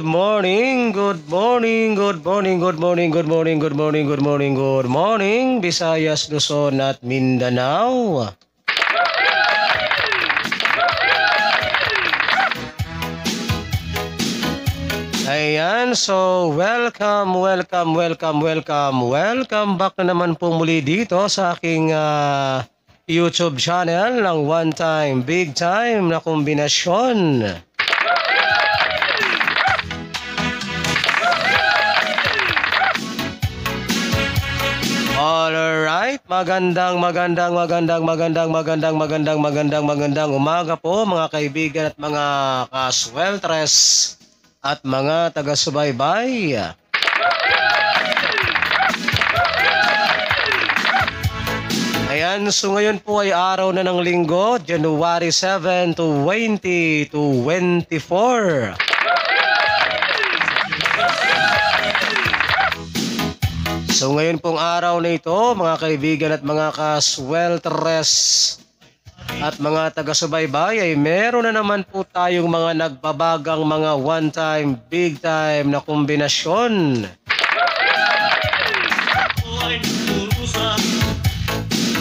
Good morning, good morning, good morning, good morning, good morning, good morning, good morning, good morning, Visayas, Luzon at Mindanao. Ayan, so welcome back na naman po muli dito sa aking YouTube channel ng One Time Big Time na kombinasyon. Alright, magandang umaga po mga kaibigan at mga kasweltres at mga taga-subaybay. Ayan, so ngayon po ay araw na ng linggo, January 7, 2024. So ngayon pong araw na ito, mga kaibigan at mga kasweltres at mga taga-subaybay, ay meron na naman po tayong mga nagbabagang mga one-time, big-time na kombinasyon.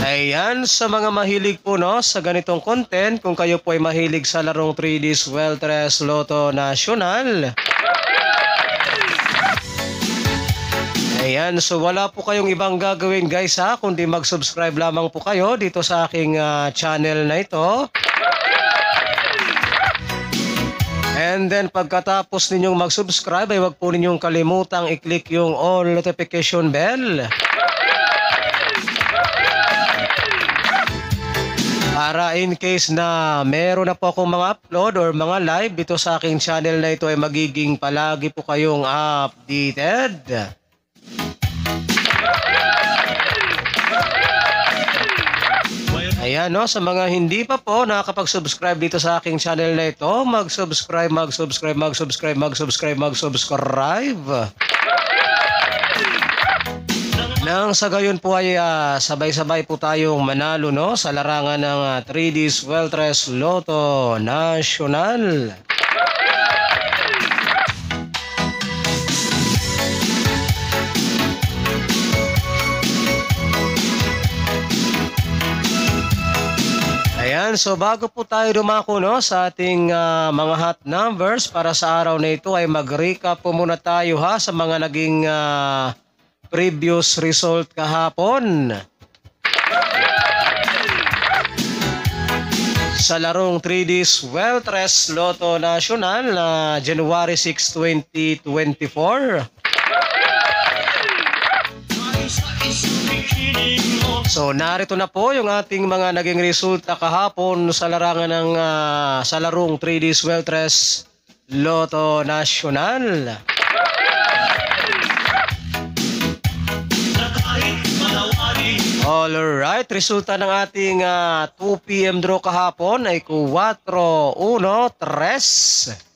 Ayan, sa mga mahilig po sa ganitong content, kung kayo po ay mahilig sa larong 3D Sweltres Lotto National. Ayan, so wala po kayong ibang gagawin guys kundi mag-subscribe lamang po kayo dito sa aking channel na ito. And then pagkatapos ninyong mag-subscribe ay wag po ninyong kalimutang i-click yung all notification bell. Para in case na meron na po akong mga upload or mga live dito sa aking channel na ito ay magiging palagi po kayong updated. Ayan sa mga hindi pa po nakakapag-subscribe dito sa aking channel na ito, mag-subscribe. Nang sa gayon po ay sabay-sabay po tayong manalo sa larangan ng 3D Sweltres Lotto National. Ayan, so bago po tayo dumako sa ating mga hot numbers para sa araw na ito ay mag-recap po muna tayo sa mga naging previous result kahapon. Sa larong 3D Sweltres Lotto National na January 6, 2024. So narito na po yung ating mga naging resulta kahapon sa larangan ng sa larong 3D Sweltres Lotto National. Alright, resulta ng ating 2 PM draw kahapon ay 4-1-3.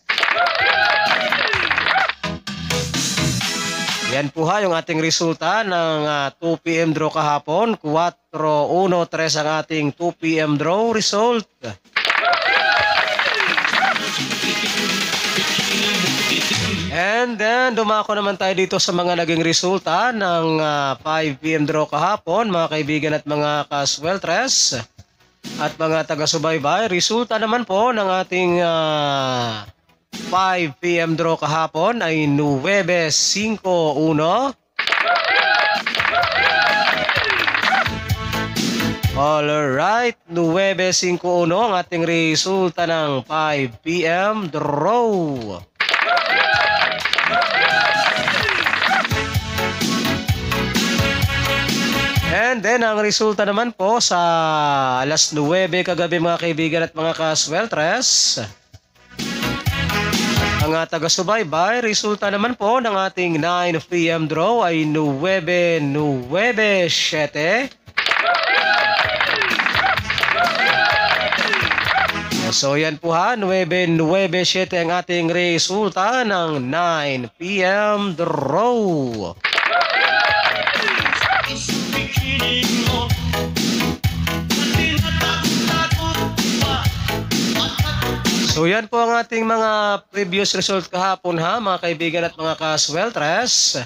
Yan po yung ating resulta ng 2 PM draw kahapon. 4-1-3 ang ating 2 PM draw result. And then dumako naman tayo dito sa mga naging resulta ng 5 PM draw kahapon, mga kaibigan at mga kasweltres at mga taga-subaybay. Resulta naman po ng ating 5 PM draw kahapon ay 9-5-1. Alright, 9-5-1 ang ating resulta ng 5 PM draw. And then ang resulta naman po sa alas 9 kagabi, mga kaibigan at mga kasweltres, ang taga-subaybay, resulta naman po ng ating 9 PM draw ay 9-9-7. So yan po 9-9-7 ang ating resulta ng 9 PM draw. So yan po ang ating mga previous result kahapon ha, mga kaibigan at mga ka-sweltres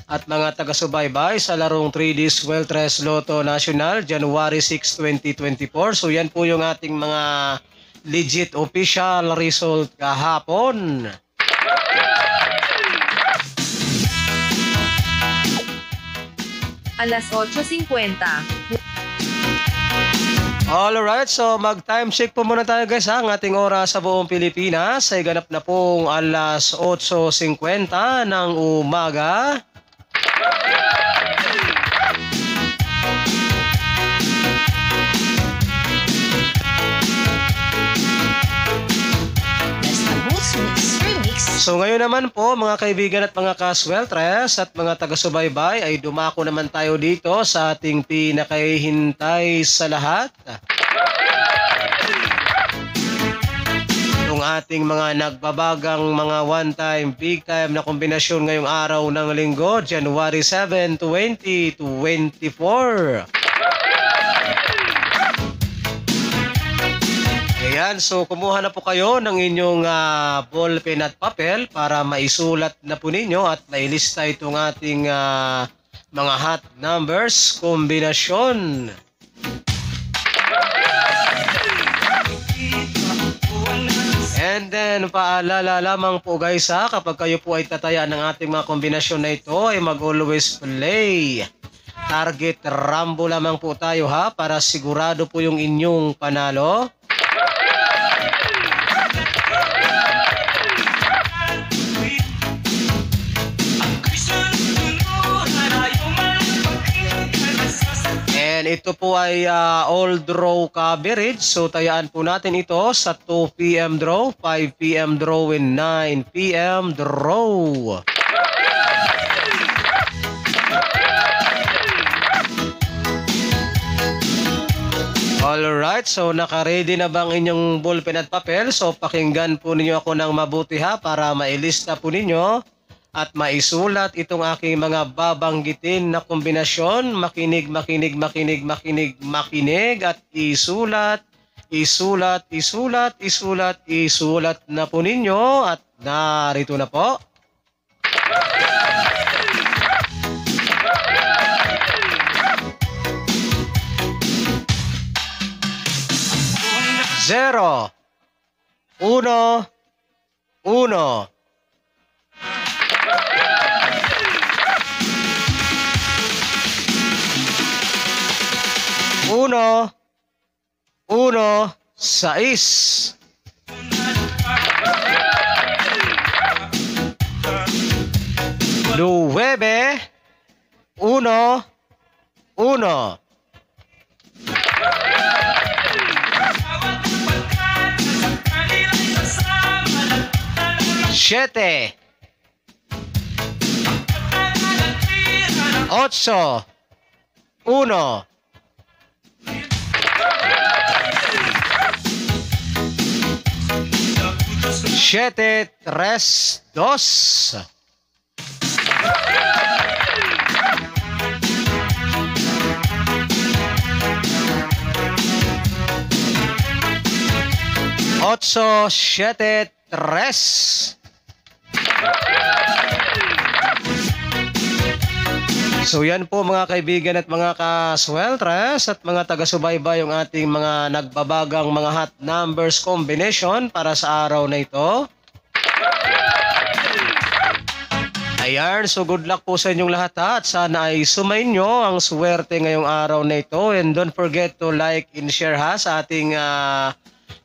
at mga taga-subaybay sa larong 3D Sweltres Lotto National January 6, 2024. So yan po yung ating mga legit official result kahapon. Alas 8:50. Alright, so mag-time check po muna tayo guys ha. Ang ating oras sa buong Pilipinas ay ganap na pong alas 8:50 ng umaga. So ngayon naman po mga kaibigan at mga ka-sweltres at mga taga-subaybay ay dumako naman tayo dito sa ating pinakahihintay sa lahat. Yung ating mga nagbabagang mga one-time, big-time na kombinasyon ngayong araw ng linggo, January 7, 2024. Ayan, so kumuha na po kayo ng inyong ballpen at papel para maisulat na po ninyo at mailista itong ating mga hot numbers kombinasyon. And then paalala lamang po guys ha, kapag kayo po ay tataya ng ating mga kombinasyon na ito ay mag-always play. Target Rambo lamang po tayo ha para sigurado po yung inyong panalo. And ito po ay all draw coverage. So tayaan po natin ito sa 2 PM draw, 5 PM draw, and 9 PM draw. Alright, so naka-ready na bang inyong ballpen at papel? So pakinggan po ninyo ako ng mabuti ha para mailista po ninyo at maisulat itong aking mga babanggitin na kombinasyon. Makinig, makinig, makinig, makinig, makinig at isulat, isulat, isulat, isulat, isulat na po ninyo at narito na po. Zero, uno, uno. Uno, uno, sais. Nueve, uno, uno. Siete, ocho, uno. Siete, tres, dos. Ocho, siete, tres. So yan po mga kaibigan at mga ka-sweltres at mga taga-subaybay yung ating mga nagbabagang mga hot numbers combination para sa araw na ito. Ayan, so good luck po sa inyong lahat ha, at sana ay sumayin nyo ang swerte ngayong araw na ito. And don't forget to like and share ha sa ating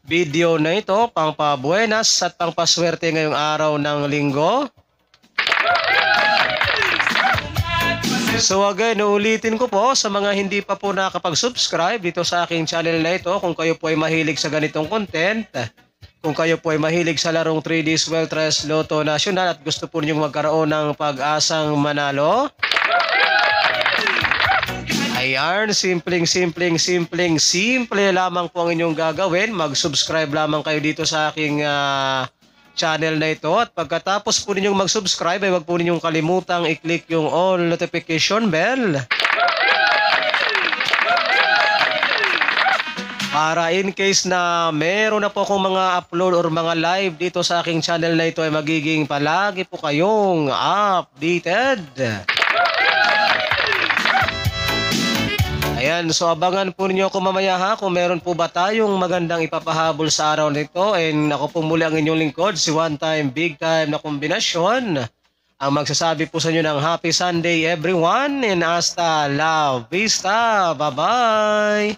video na ito, pang pabuenas at pang paswerte ngayong araw ng linggo. So again, uulitin ko po sa mga hindi pa po nakapag-subscribe dito sa aking channel na ito, kung kayo po ay mahilig sa ganitong content, kung kayo po ay mahilig sa larong 3D Sweltres Lotto National at gusto po ninyong magkaroon ng pag-asang manalo, ayan, simple lamang po ang inyong gagawin. Mag-subscribe lamang kayo dito sa aking channel na ito. At pagkatapos po ninyong mag-subscribe, ay wag po ninyong kalimutang i-click yung all notification bell. Para in case na meron na po akong mga upload or mga live dito sa aking channel na ito ay magiging palagi po kayong updated. Ayan, so abangan po ninyo ako mamaya ha kung meron po ba tayong magandang ipapahabol sa araw nito. And ako po muli ang inyong lingkod, si One Time Big Time na kombinasyon. Ang magsasabi po sa inyo ng Happy Sunday everyone and hasta la vista. Bye-bye!